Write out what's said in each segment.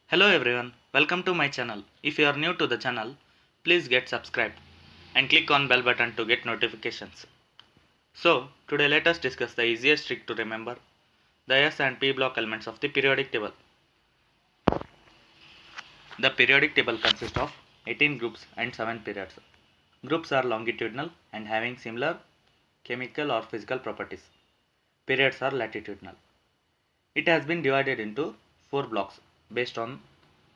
Hello everyone, welcome to my channel. If you are new to the channel, please get subscribed and click on bell button to get notifications. So, today let us discuss the easiest trick to remember the S and P block elements of the periodic table. The periodic table consists of 18 groups and 7 periods. Groups are longitudinal and having similar chemical or physical properties. Periods are latitudinal. It has been divided into 4 blocks based on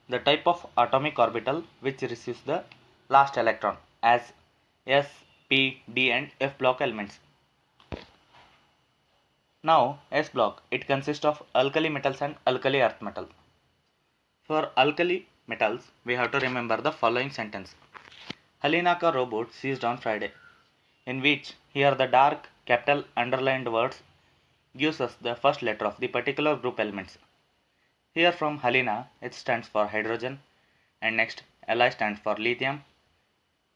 the type of atomic orbital which receives the last electron as S, P, D and F block elements. Now S block, it consists of alkali metals and alkali earth metal. For alkali metals, we have to remember the following sentence. Helena ka robot seized on Friday, in which here the dark capital underlined words gives us the first letter of the particular group elements. Here from Helena, it stands for hydrogen, and next Li stands for lithium,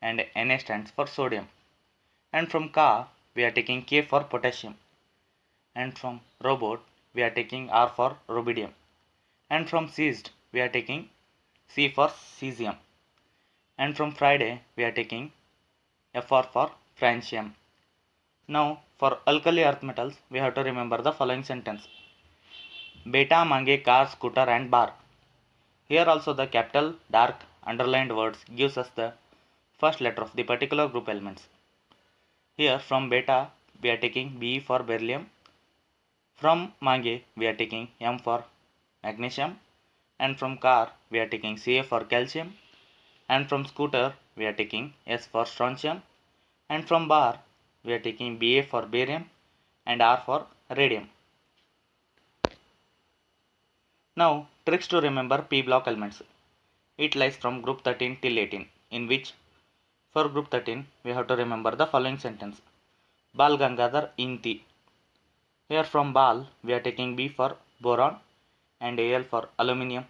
and Na stands for sodium. And from Ka, we are taking K for potassium. And from robot, we are taking R for rubidium. And from seized, we are taking C for cesium. And from Friday, we are taking Fr for francium. Now, for alkali earth metals, we have to remember the following sentence. Beta mange car, scooter and bar. Here also the capital dark underlined words gives us the first letter of the particular group elements. Here from beta we are taking Be for beryllium. From mange we are taking M for magnesium, and from car we are taking Ca for calcium, and from scooter we are taking S for strontium, and from bar we are taking Ba for barium and R for radium. Now tricks to remember P block elements. It lies from group 13 till 18, in which for group 13 we have to remember the following sentence. Bal Gangadhar Inti. Here from Bal we are taking B for boron and Al for aluminium,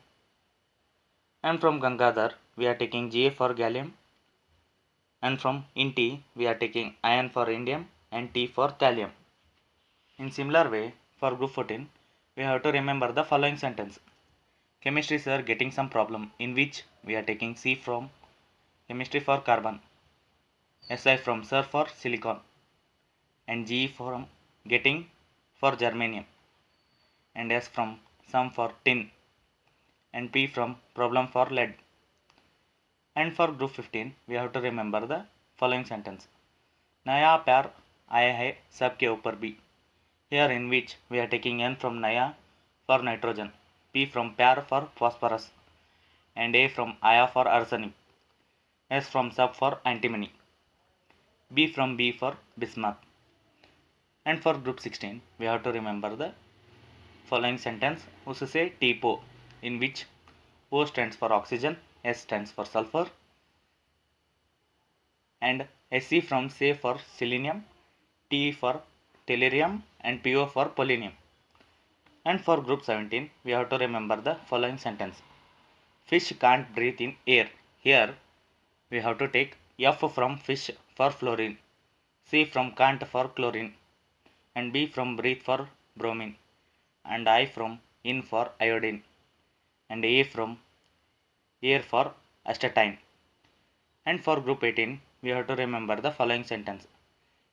and from Gangadhar we are taking Ga for gallium, and from Inti we are taking iron for indium and T for thallium. In similar way, for group 14 we have to remember the following sentence. Chemistry sir getting some problem, in which we are taking C from chemistry for carbon, Si from sir for silicon, and G from getting for germanium, and S from some for tin, and P from problem for lead. And for group 15 we have to remember the following sentence. Naya प्यार आया है सबके ऊपर भी. Here in which we are taking N from Naya for nitrogen, P from प्यार for phosphorus, and A from Aya for arsenic, S from sub for antimony, B from B for bismuth. And for group 16 we have to remember the following sentence. उससे TPO, in which O stands for oxygen, S stands for sulfur, and Se from Se for selenium, T for tellurium, and Po for polonium. And for group 17 we have to remember the following sentence. Fish can't breathe in air. Here we have to take F from fish for fluorine, C from can't for chlorine, and B from breathe for bromine, and I from in for iodine, and A from air for astatine. And for group 18 we have to remember the following sentence.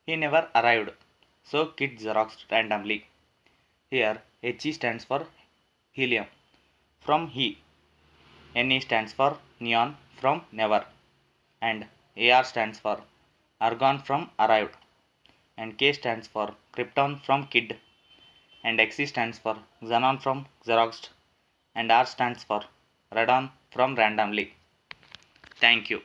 He never arrived, so kid xeroxed randomly. Here He stands for helium from he, Ne stands for neon from never, and Ar stands for argon from arrived, and K stands for krypton from kid, and Xe stands for xenon from xeroxed, and R stands for radon from randomly. Thank you.